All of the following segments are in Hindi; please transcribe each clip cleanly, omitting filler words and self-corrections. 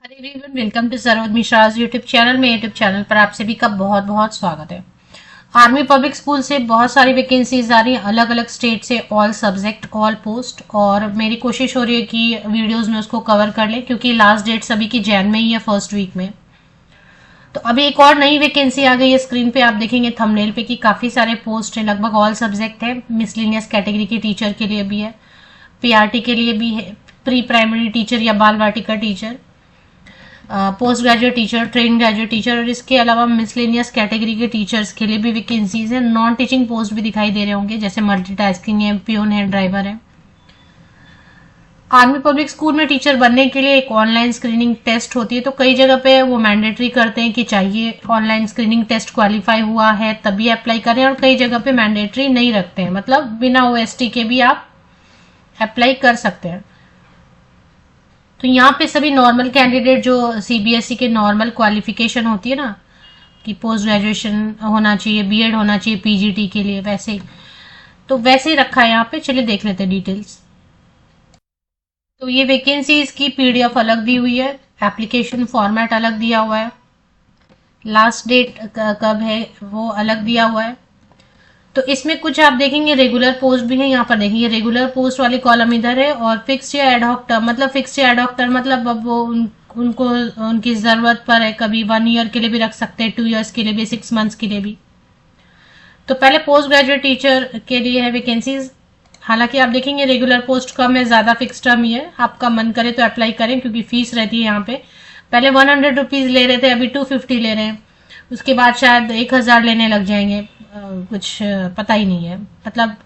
Everyone, welcome to Saroj Mishra's YouTube channel. में यूट्यूब चैनल पर आप सभी का बहुत बहुत स्वागत है। आर्मी पब्लिक स्कूल से बहुत सारी वैकेंसीज आ रही हैं, अलग अलग स्टेट से, ऑल सब्जेक्ट ऑल पोस्ट। और मेरी कोशिश हो रही है कि वीडियोस में उसको कवर कर ले, क्योंकि लास्ट डेट सभी की जैन में ही है, फर्स्ट वीक में। तो अभी एक और नई वैकेंसी आ गई है। स्क्रीन पे आप देखेंगे थंबनेल पे कि काफी सारे पोस्ट है, लगभग ऑल सब्जेक्ट है। मिसलिनियस कैटेगरी के टीचर के लिए भी है, पीआरटी के लिए भी है, प्री प्राइमरी टीचर या Bal Vatika teacher, post graduate teacher, train graduate teacher, और इसके अलावा मिसलेनियस कैटेगरी के टीचर्स के लिए भी वैकेंसीज है। नॉन टीचिंग पोस्ट भी दिखाई दे रहे होंगे, जैसे मल्टीटास्किंग है, पियोन है, ड्राइवर है। आर्मी पब्लिक स्कूल में टीचर बनने के लिए एक ऑनलाइन स्क्रीनिंग टेस्ट होती है। तो कई जगह पे वो मैंडेटरी करते हैं कि चाहिए ऑनलाइन स्क्रीनिंग टेस्ट क्वालिफाई हुआ है तभी अप्लाई करें, और कई जगह पे मैंडेटरी नहीं रखते हैं, मतलब बिना ओएसटी के भी आप अप्लाई कर सकते हैं। तो यहाँ पे सभी नॉर्मल कैंडिडेट, जो सीबीएसई के नॉर्मल क्वालिफिकेशन होती है ना, कि पोस्ट ग्रेजुएशन होना चाहिए, बीएड होना चाहिए पीजीटी के लिए, वैसे ही तो वैसे ही रखा है यहाँ पे। चलिए देख लेते हैं डिटेल्स। तो ये वैकेंसीज की पीडीएफ अलग दी हुई है, एप्लीकेशन फॉर्मेट अलग दिया हुआ है, लास्ट डेट कब है वो अलग दिया हुआ है। तो इसमें कुछ आप देखेंगे रेगुलर पोस्ट भी है। यहाँ पर देखेंगे रेगुलर पोस्ट वाली कॉलम इधर है, और फिक्स या एडहॉक टर्म, मतलब फिक्स या एडहॉक टर्म मतलब अब वो उनको उनकी जरूरत पर है, कभी 1 ईयर के लिए भी रख सकते हैं, 2 ईयर्स के लिए भी, 6 मंथ्स के लिए भी। तो पहले पोस्ट ग्रेजुएट टीचर के लिए है वैकेंसीज। हालांकि आप देखेंगे रेगुलर पोस्ट कम है, ज्यादा फिक्स टर्म ही है। आपका मन करे तो अप्लाई करें, क्योंकि फीस रहती है यहाँ पे। पहले 100 रुपीज ले रहे थे, अभी 250 ले रहे हैं। उसके बाद शायद 1000 लेने लग जाएंगे, कुछ पता ही नहीं है। मतलब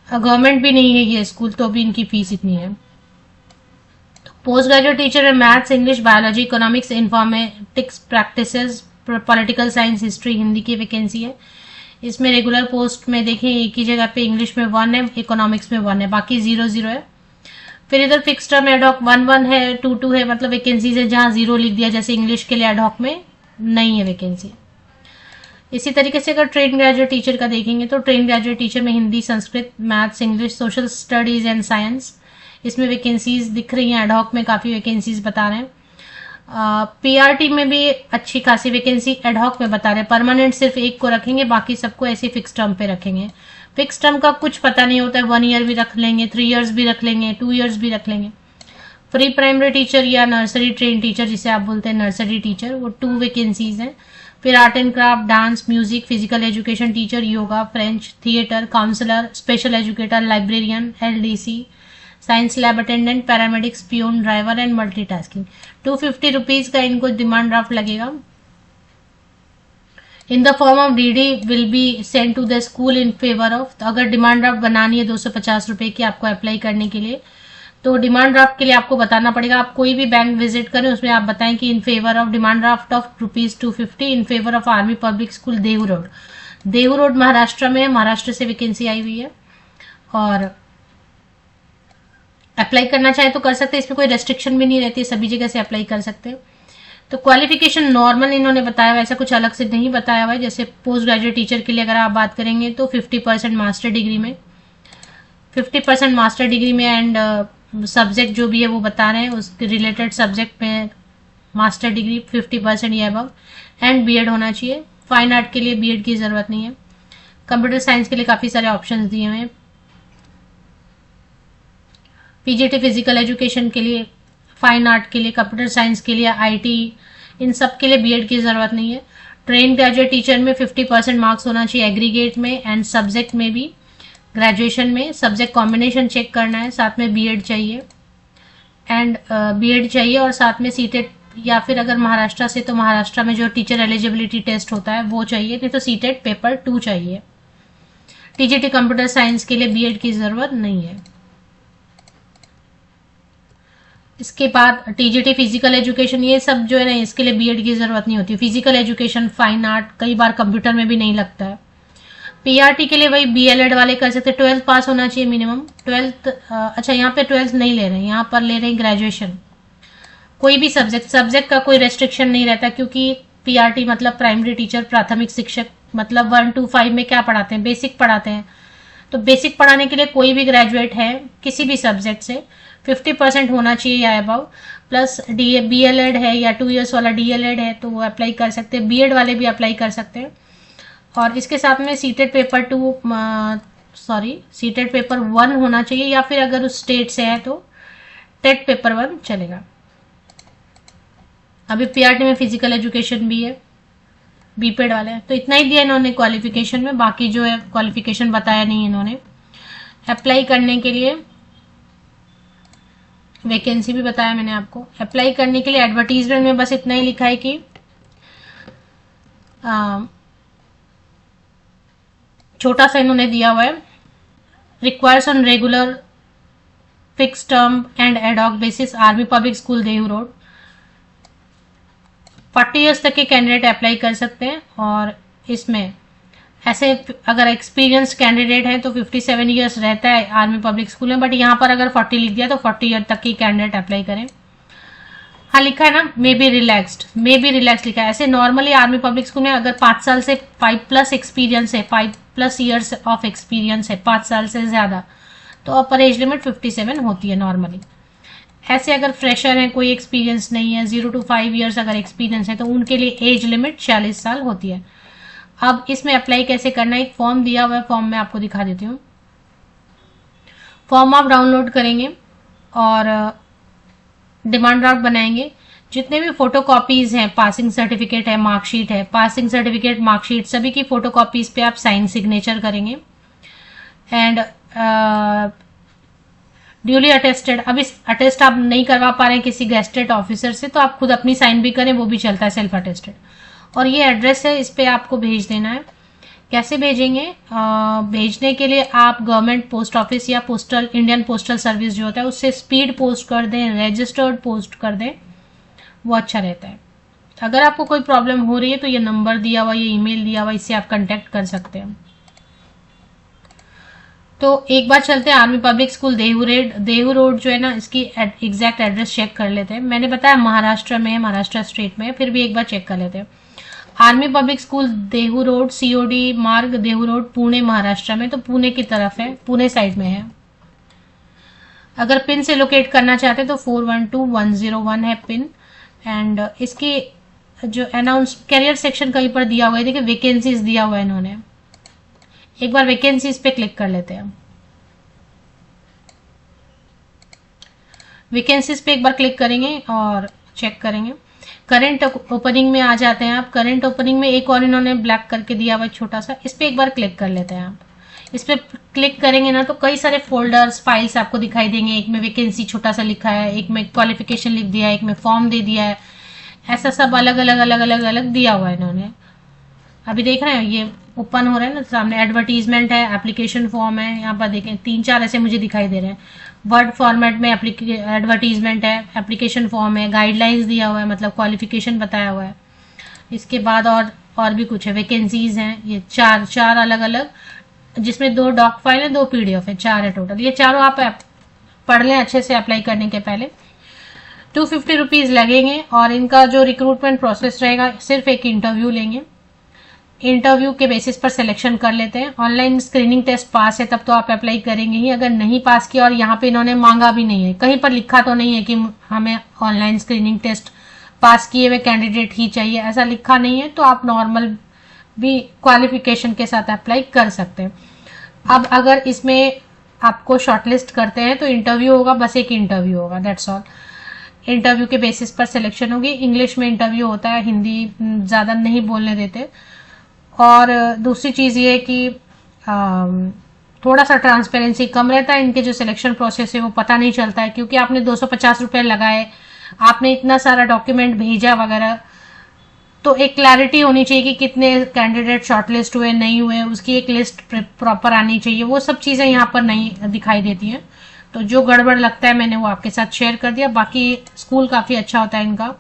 गवर्नमेंट भी नहीं है ये स्कूल, तो भी इनकी फीस इतनी है। तो पोस्ट ग्रेजुएट टीचर है maths, English, biology, economics, informatics practices, political science, history, Hindi की वैकेंसी है। इसमें रेगुलर पोस्ट में देखें एक ही जगह पे इंग्लिश में 1 है, इकोनॉमिक्स में 1 है, बाकी 0-0 है। फिर इधर फिक्स टर्म एडहॉक 1-1 है, 2-2 है, मतलब वैकेंसीज है जहां 0 लिख दिया, जैसे इंग्लिश के लिए एडहॉक में नहीं है वैकेंसी। इसी तरीके से अगर ट्रेन ग्रेजुएट टीचर का देखेंगे तो ट्रेन ग्रेजुएट टीचर में Hindi, Sanskrit, maths, English, social studies and science, इसमें वैकेंसीज दिख रही हैं। एडहॉक में काफी वैकेंसीज बता रहे हैं। पीआरटी में भी अच्छी खासी वैकेंसी एडहॉक में बता रहे हैं। परमानेंट सिर्फ एक को रखेंगे, बाकी सबको ऐसे फिक्स टर्म पे रखेंगे। फिक्स टर्म का कुछ पता नहीं होता है, 1 ईयर भी रख लेंगे, 3 ईयर्स भी रख लेंगे, 2 ईयर्स भी रख लेंगे। प्री प्राइमरी टीचर या नर्सरी ट्रेन टीचर, जिसे आप बोलते हैं नर्सरी टीचर, वो 2 वैकेंसीज हैं। फिर art and craft, dance, music, physical education teacher, yoga, French, theatre, counsellor, special educator, librarian, LDC, science lab attendant, paramedics, peon, driver and multitasking. 250 rupees का इनको डिमांड ड्राफ्ट लगेगा। In the form of DD will be send to the school in favour of. अगर डिमांड ड्राफ्ट बनानी है 250 रुपए की आपको अप्लाई करने के लिए, तो डिमांड ड्राफ्ट के लिए आपको बताना पड़ेगा। आप कोई भी बैंक विजिट करें, उसमें आप बताएं कि इन favour of demand draft of ₹250 in favour of army public school Dehu road. Dehu road Maharashtra में है, महाराष्ट्र से वैकेंसी आई हुई है, और अप्लाई करना चाहे तो कर सकते हैं। इसमें कोई रेस्ट्रिक्शन भी नहीं रहती है, सभी जगह से अप्लाई कर सकते हैं। तो क्वालिफिकेशन नॉर्मल इन्होंने बताया हुआ, ऐसा कुछ अलग से नहीं बताया हुआ है। जैसे पोस्ट ग्रेजुएट टीचर के लिए अगर आप बात करेंगे तो 50% मास्टर डिग्री में, 50% मास्टर डिग्री में, एंड सब्जेक्ट जो भी है वो बता रहे हैं, उसके रिलेटेड सब्जेक्ट में मास्टर डिग्री 50% या अबव, एंड बीएड होना चाहिए। फाइन आर्ट के लिए बीएड की जरूरत नहीं है। कंप्यूटर साइंस के लिए काफी सारे ऑप्शंस दिए हुए हैं। पीजीटी फिजिकल एजुकेशन के लिए, फाइन आर्ट के लिए, कंप्यूटर साइंस के लिए, आईटी, इन सब के लिए बीएड की जरूरत नहीं है। ट्रेन ग्रेजुएट टीचर में 50% मार्क्स होना चाहिए एग्रीगेट में, एंड सब्जेक्ट में भी। ग्रेजुएशन में सब्जेक्ट कॉम्बिनेशन चेक करना है, साथ में बीएड चाहिए, एंड बीएड चाहिए, और साथ में सीटेट, या फिर अगर महाराष्ट्र से तो महाराष्ट्र में जो टीचर एलिजिबिलिटी टेस्ट होता है वो चाहिए, नहीं तो सीटेट पेपर 2 चाहिए। टीजीटी कंप्यूटर साइंस के लिए बीएड की जरूरत नहीं है। इसके बाद टीजीटी फिजिकल एजुकेशन, ये सब जो है ना, इसके लिए बीएड की जरूरत नहीं होती। फिजिकल एजुकेशन, फाइन आर्ट, कई बार कंप्यूटर में भी नहीं लगता है। पीआरटी के लिए वही बीएलएड वाले कर सकते हैं, 12th पास होना चाहिए मिनिमम। 12th, अच्छा यहाँ पे 12th नहीं ले रहे हैं, यहाँ पर ले रहे हैं ग्रेजुएशन। कोई भी सब्जेक्ट का कोई रेस्ट्रिक्शन नहीं रहता, क्योंकि पीआरटी मतलब प्राइमरी टीचर, प्राथमिक शिक्षक, मतलब 1 to 5 में क्या पढ़ाते हैं, बेसिक पढ़ाते हैं। तो बेसिक पढ़ाने के लिए कोई भी ग्रेजुएट है किसी भी सब्जेक्ट से 50% होना चाहिए या अबव, प्लस BLED है या 2 years वाला DLED है तो वो अप्लाई कर सकते हैं, BEd वाले भी अप्लाई कर सकते हैं। और इसके साथ में सीटेड पेपर 1 होना चाहिए, या फिर अगर उस स्टेट से है तो टेट पेपर 1 चलेगा। अभी PRT में फिजिकल एजुकेशन भी है, BPED वाले हैं। तो इतना ही दिया इन्होंने क्वालिफिकेशन में, बाकी जो है क्वालिफिकेशन बताया नहीं इन्होंने। अप्लाई करने के लिए वैकेंसी भी बताया मैंने आपको। अप्लाई करने के लिए एडवर्टीजमेंट में बस इतना ही लिखा है कि छोटा सा इन्होंने दिया हुआ है, requires on regular fix term and ad hoc basis army public school Dehu road. 40 years तक के कैंडिडेट अप्लाई कर सकते हैं, और इसमें ऐसे अगर एक्सपीरियंस कैंडिडेट है तो 57 ईयर्स रहता है आर्मी पब्लिक स्कूल में, बट यहाँ पर अगर 40 लिख दिया तो 40 ईयर तक की कैंडिडेट अप्लाई करें। हाँ लिखा है ना, मे बी रिलैक्स्ड लिखा है। ऐसे नॉर्मली आर्मी पब्लिक स्कूल में अगर 5 साल से 5+ एक्सपीरियंस है, 5+ ईयर्स ऑफ एक्सपीरियंस है, 5 साल से ज्यादा, तो अपर एज लिमिट 57 होती है नॉर्मली। ऐसे अगर फ्रेशर है, कोई एक्सपीरियंस नहीं है, 0 to 5 ईयर्स अगर एक्सपीरियंस है तो उनके लिए एज लिमिट 40 साल होती है। अब इसमें अप्लाई कैसे करना है, एक फॉर्म दिया हुआ है, फॉर्म में आपको दिखा देती हूँ। फॉर्म आप डाउनलोड करेंगे और डिमांड ड्राफ्ट बनाएंगे। जितने भी फोटो कॉपीज हैं, पासिंग सर्टिफिकेट है, मार्कशीट है, पासिंग सर्टिफिकेट, मार्कशीट, सभी की फोटो कॉपीज पे आप साइन सिग्नेचर करेंगे। एंड ड्यूली अटेस्टेड, अब इस अटेस्ट आप नहीं करवा पा रहे हैं किसी गेस्टेड ऑफिसर से तो आप खुद अपनी साइन भी करें, वो भी चलता है, सेल्फ अटेस्टेड। और ये एड्रेस है, इस पे आपको भेज देना है। कैसे भेजेंगे? भेजने के लिए आप गवर्नमेंट पोस्ट ऑफिस या पोस्टल, इंडियन पोस्टल सर्विस जो होता है उससे स्पीड पोस्ट कर दें, रजिस्टर्ड पोस्ट कर दें, वो अच्छा रहता है। अगर आपको कोई प्रॉब्लम हो रही है तो ये नंबर दिया हुआ, ये ईमेल दिया हुआ, इससे आप कांटेक्ट कर सकते हैं। तो एक बार चलते हैं army public school Dehu road जो है ना, इसकी एग्जैक्ट एड्रेस चेक कर लेते हैं। मैंने बताया महाराष्ट्र में है, महाराष्ट्र स्टेट में है, फिर भी एक बार चेक कर लेते हैं। Army public school Dehu road, COD मार्ग देहू रोड, पुणे महाराष्ट्र में, तो पुणे की तरफ है, पुणे साइड में है। अगर पिन से लोकेट करना चाहते हैं तो 412101 है पिन। एंड इसकी जो अनाउंस कैरियर सेक्शन कहीं पर दिया हुआ है, देखिए वैकेंसीज दिया हुआ है इन्होंने। एक बार वैकेंसीज पे क्लिक कर लेते हैं। वैकेंसीज पे एक बार क्लिक करेंगे और चेक करेंगे। करंट ओपनिंग में आ जाते हैं आप। करंट ओपनिंग में एक और इन्होंने ब्लैक करके दिया हुआ छोटा सा, इस पे एक बार क्लिक कर लेते हैं आप। इस पे क्लिक करेंगे ना तो कई सारे फोल्डर्स, फाइल्स आपको दिखाई देंगे। एक में वैकेंसी छोटा सा लिखा है, एक में क्वालिफिकेशन लिख दिया है, एक में फॉर्म दे दिया है, ऐसा सब अलग अलग दिया हुआ है इन्होंने। अभी देख रहे हैं ये ओपन हो रहा है ना सामने, एडवर्टीजमेंट है, एप्लीकेशन फॉर्म है, यहाँ पर देखें 3-4 ऐसे मुझे दिखाई दे रहे हैं। वर्ड फॉर्मेट में एडवर्टीजमेंट है, एप्लीकेशन फॉर्म है, गाइडलाइंस दिया हुआ है, मतलब क्वालिफिकेशन बताया हुआ है। इसके बाद और भी कुछ है, वैकेंसीज हैं, ये चार अलग अलग, जिसमें 2 डॉक फाइल है, 2 PDF है, 4 है टोटल। ये चारों आप पढ़ लें अच्छे से अप्लाई करने के पहले। 250 रुपीज लगेंगे और इनका जो रिक्रूटमेंट प्रोसेस रहेगा, सिर्फ एक इंटरव्यू लेंगे। इंटरव्यू के बेसिस पर सिलेक्शन कर लेते हैं। ऑनलाइन स्क्रीनिंग टेस्ट पास है तब तो आप अप्लाई करेंगे ही। अगर नहीं पास किया, और यहाँ पे इन्होंने मांगा भी नहीं है, कहीं पर लिखा तो नहीं है कि हमें ऑनलाइन स्क्रीनिंग टेस्ट पास किए हुए कैंडिडेट ही चाहिए, ऐसा लिखा नहीं है, तो आप नॉर्मल भी क्वालिफिकेशन के साथ अप्लाई कर सकते हैं। अब अगर इसमें आपको शॉर्टलिस्ट करते हैं तो इंटरव्यू होगा, बस एक इंटरव्यू होगा, दैट्स ऑल। इंटरव्यू के बेसिस पर सिलेक्शन होगी। इंग्लिश में इंटरव्यू होता है, हिंदी ज्यादा नहीं बोलने देते। और दूसरी चीज ये है कि थोड़ा सा ट्रांसपेरेंसी कम रहता है, इनके जो सिलेक्शन प्रोसेस है वो पता नहीं चलता है, क्योंकि आपने 250 रुपए लगाए, आपने इतना सारा डॉक्यूमेंट भेजा वगैरह, तो एक क्लैरिटी होनी चाहिए कि कितने कैंडिडेट शॉर्टलिस्ट हुए, नहीं हुए, उसकी एक लिस्ट प्रॉपर आनी चाहिए। वो सब चीजें यहाँ पर नहीं दिखाई देती हैं। तो जो गड़बड़ लगता है मैंने वो आपके साथ शेयर कर दिया। बाकी स्कूल काफी अच्छा होता है इनका।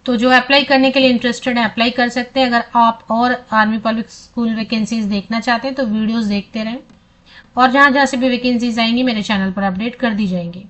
तो जो अप्लाई करने के लिए इंटरेस्टेड है अप्लाई कर सकते हैं। अगर आप और आर्मी पब्लिक स्कूल वैकेंसीज देखना चाहते हैं तो वीडियोस देखते रहें, और जहां जहां से भी वैकेंसीज आएंगी मेरे चैनल पर अपडेट कर दी जाएंगी।